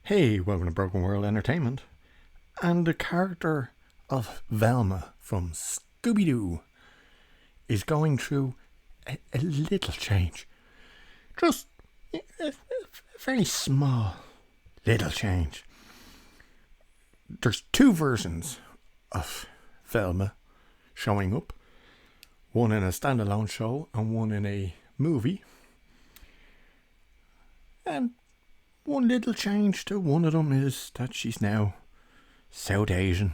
Hey, welcome to Broken World Entertainment. And the character of Velma from ScoobyDoo is going through a little change. Just a very small little change. There's two versions of Velma showing up. One in a standalone show and one in a movie. And one little change to one of them is that she's now South Asian.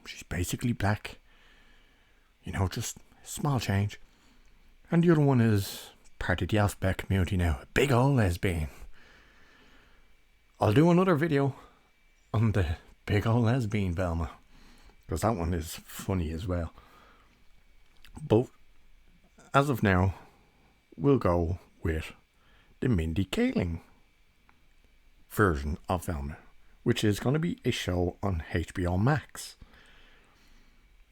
She's basically black. Just a small change. And the other one is part of the alphabet community now. A big old lesbian. I'll do another video on the big old lesbian Velma, because that one is funny as well. But as of now, we'll go with the Mindy Kaling version of Velma, which is going to be a show on HBO Max.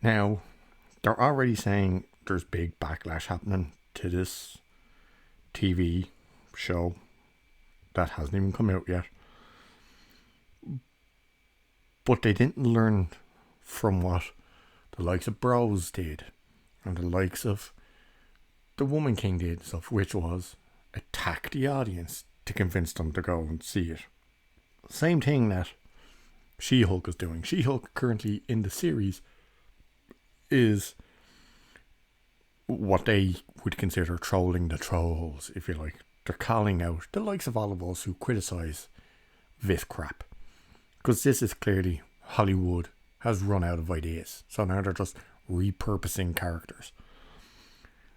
Now, they're already saying there's big backlash happening to this TV show that hasn't even come out yet. But they didn't learn from what the likes of Bros did and the likes of the Woman King did stuff, which was attack the audience to convince them to go and see it. Same thing that She-Hulk is doing. She-Hulk currently in the series is what they would consider trolling the trolls, if you like. They're calling out the likes of all of us who criticise this crap. Because this is clearly Hollywood has run out of ideas. So now they're just repurposing characters.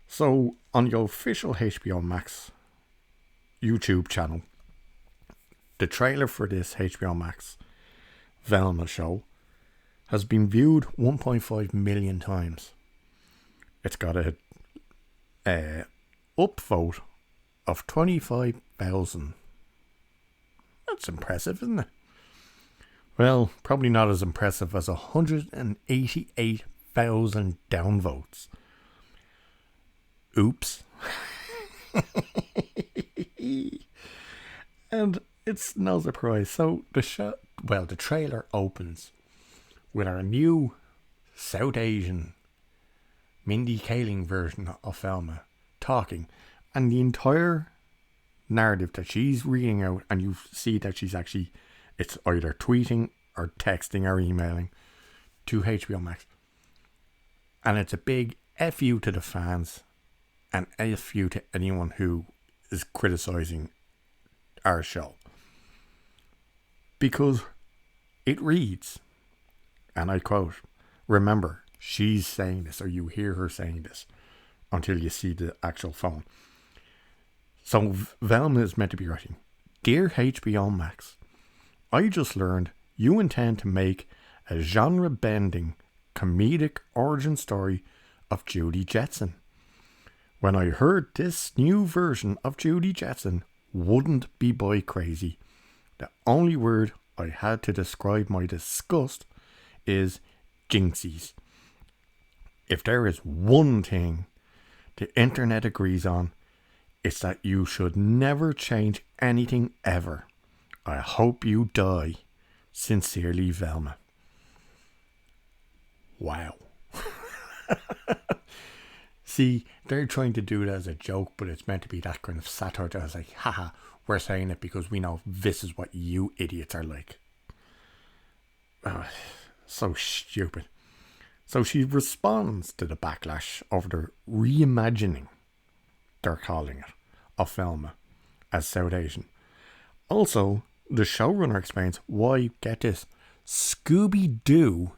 So on the official HBO Max YouTube channel, the trailer for this HBO Max Velma show has been viewed 1.5 million times. It's got a upvote of 25,000. That's impressive, isn't it? Well, probably not as impressive as 188,000 downvotes. Oops. And it's no surprise. So the trailer opens with our new South Asian Mindy Kaling version of Velma talking, and the entire narrative that she's reading out, and you see that it's either tweeting or texting or emailing to HBO Max, and it's a big F you to the fans and F you to anyone who is criticising our show. Because it reads, and I quote, remember, she's saying this, or you hear her saying this, until you see the actual phone. So Velma is meant to be writing, Dear HBO Max, I just learned you intend to make a genre-bending comedic origin story of Judy Jetson. When I heard this new version of Judy Jetson wouldn't be boy crazy, the only word I had to describe my disgust is jinxies. If there is one thing the internet agrees on, it's that you should never change anything ever. I hope you die. Sincerely, Velma. Wow. See, they're trying to do it as a joke, but it's meant to be that kind of satire that is like, haha, we're saying it because we know this is what you idiots are like. So stupid. So she responds to the backlash over the reimagining, they're calling it, of Velma as South Asian. Also, the showrunner explains why, get this, ScoobyDoo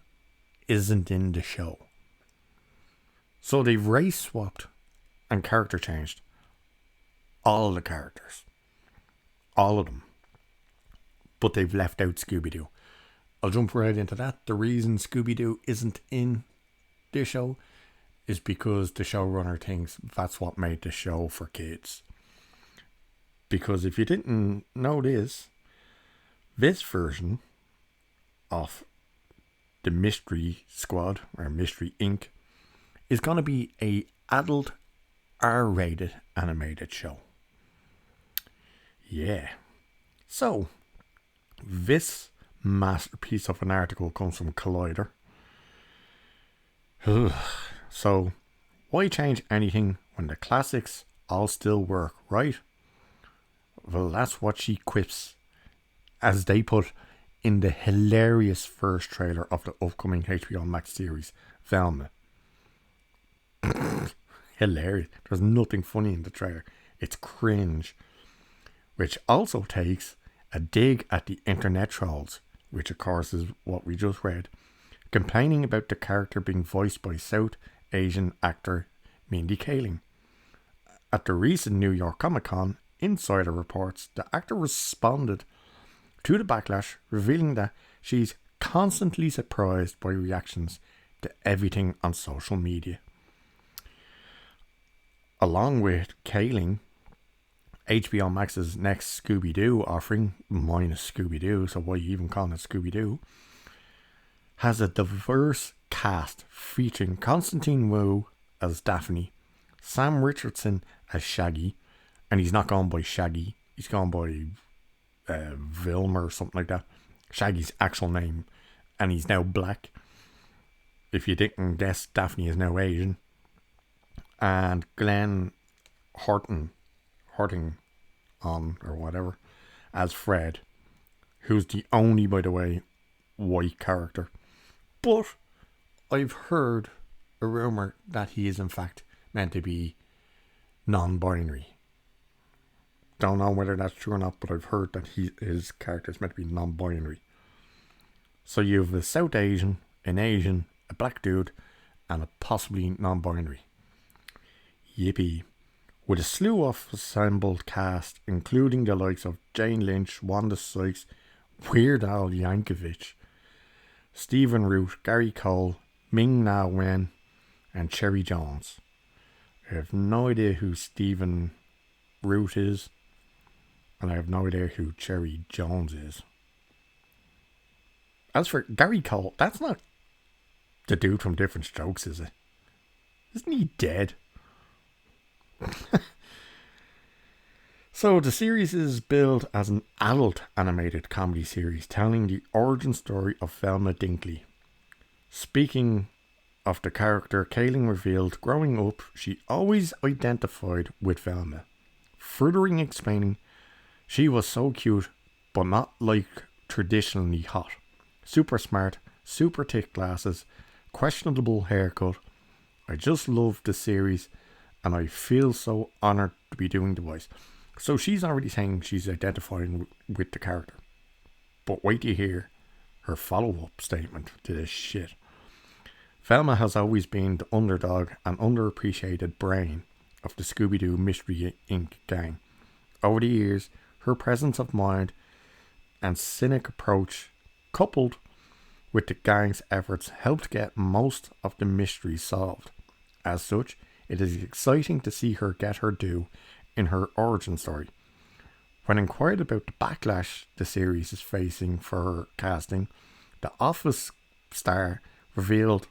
isn't in the show. So they've race swapped and character changed all the characters. All of them. But they've left out Scooby-Doo. I'll jump right into that. The reason Scooby-Doo isn't in this show is because the showrunner thinks that's what made the show for kids. Because if you didn't know this version of the Mystery Squad, or Mystery Inc., is going to be a adult R-rated animated show. Yeah. So, This masterpiece of an article comes from Collider. So, why change anything when the classics all still work, right? Well, that's what she quips, as they put in the hilarious first trailer of the upcoming HBO Max series, Velma. Hilarious. There's nothing funny in the trailer. It's cringe. Which also takes a dig at the internet trolls, which of course is what we just read, complaining about the character being voiced by South Asian actor Mindy Kaling. At the recent New York Comic Con, insider reports the actor responded to the backlash, revealing that she's constantly surprised by reactions to everything on social media. Along with Kaling, HBO Max's next ScoobyDoo offering, minus ScoobyDoo, so why you even call it ScoobyDoo, has a diverse cast featuring Constantine Wu as Daphne, Sam Richardson as Shaggy, and he's not gone by Shaggy, he's gone by Velma or something like that. Shaggy's actual name, and he's now black. If you didn't guess, Daphne is now Asian. And Glenn Horton on or whatever as Fred, who's the only, by the way, white character. But I've heard a rumour that he is in fact meant to be non-binary. Don't know whether that's true or not, but I've heard that his character is meant to be non-binary. So you have a South Asian, an Asian, a black dude, and a possibly non-binary. Yippee. With a slew of assembled cast, including the likes of Jane Lynch, Wanda Sykes, Weird Al Yankovic, Stephen Root, Gary Cole, Ming-Na Wen, and Cherry Jones. I have no idea who Stephen Root is, and I have no idea who Cherry Jones is. As for Gary Cole, that's not the dude from Different Strokes, is it? Isn't he dead? So the series is billed as an adult animated comedy series telling the origin story of Velma Dinkley. Speaking of the character, Kaling revealed growing up she always identified with Velma, furthering explaining she was so cute but not like traditionally hot. Super smart, super thick glasses, questionable haircut. I just love the series and I feel so honoured to be doing the voice. So she's already saying she's identifying with the character. But wait till you hear her follow-up statement to this shit. Velma has always been the underdog and underappreciated brain of the ScoobyDoo Mystery Inc. gang. Over the years, her presence of mind and cynic approach, coupled with the gang's efforts, helped get most of the mysteries solved. As such, it is exciting to see her get her due in her origin story. When inquired about the backlash the series is facing for her casting, the Office star revealed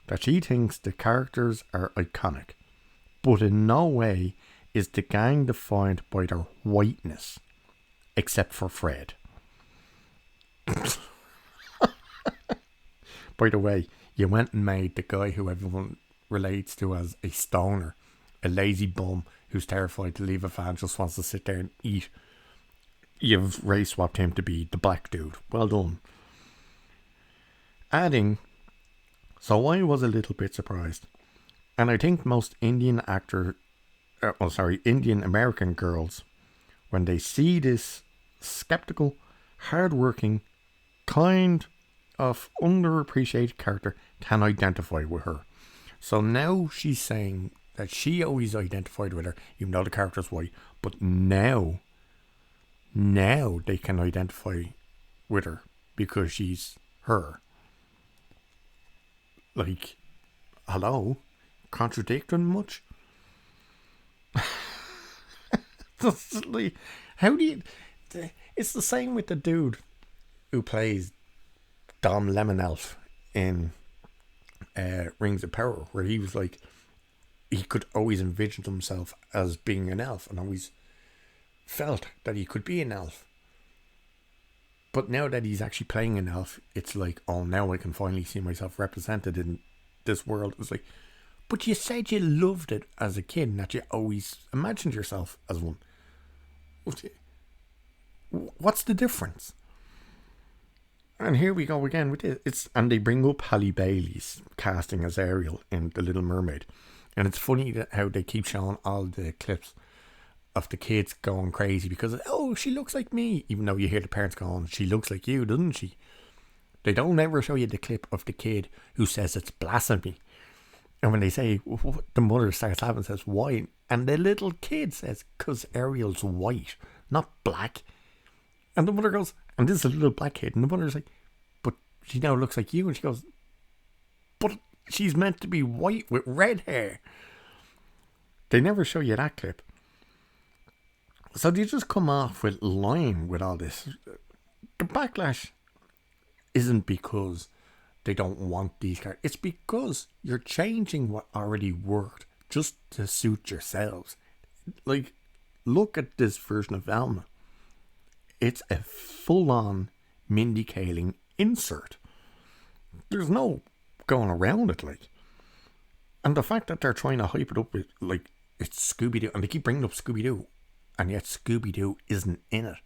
that she thinks the characters are iconic, but in no way is the gang defined by their whiteness, except for Fred. By the way, you went and made the guy who everyone relates to as a stoner, a lazy bum who's terrified to leave a fan, just wants to sit there and eat. You've race swapped him to be the black dude. Well done. Adding, so I was a little bit surprised, and I think most Indian American girls, when they see this skeptical, hard-working, kind of underappreciated character, can identify with her. So now she's saying that she always identified with her, even though the character's white, but now they can identify with her because she's her. Like, hello? Contradicting much? How do you... It's the same with the dude who plays Dom Lemonelf in Rings of Power, where he was like, he could always envision himself as being an elf and always felt that he could be an elf. But now that he's actually playing an elf, it's like, oh, now I can finally see myself represented in this world. It's like, but you said you loved it as a kid and that you always imagined yourself as one. What's the difference? And here we go again with it. And they bring up Halle Bailey's casting as Ariel in The Little Mermaid. And it's funny that how they keep showing all the clips of the kids going crazy because, oh, she looks like me. Even though you hear the parents going, she looks like you, doesn't she? They don't ever show you the clip of the kid who says it's blasphemy. And when they say, the mother starts laughing and says, why? And the little kid says, because Ariel's white, not black. And the mother goes, and this is a little black kid. And the mother's like, but she now looks like you. And she goes, but she's meant to be white with red hair. They never show you that clip. So they just come off with lying with all this. The backlash isn't because they don't want these characters. It's because you're changing what already worked just to suit yourselves. Like, look at this version of Velma. It's a full-on Mindy Kaling insert. There's no going around it, like. And the fact that they're trying to hype it up with, like, it's ScoobyDoo, and they keep bringing up ScoobyDoo, and yet ScoobyDoo isn't in it.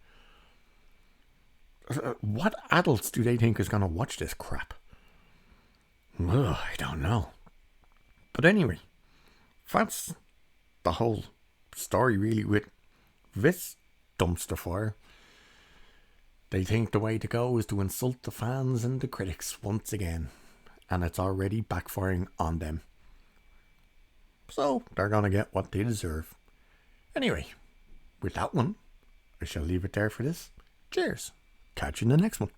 What adults do they think is going to watch this crap? Ugh, I don't know. But anyway, that's the whole story really with this dumpster fire. They think the way to go is to insult the fans and the critics once again. And it's already backfiring on them. So they're going to get what they deserve. Anyway, with that one, I shall leave it there for this. Cheers. Catch you in the next one.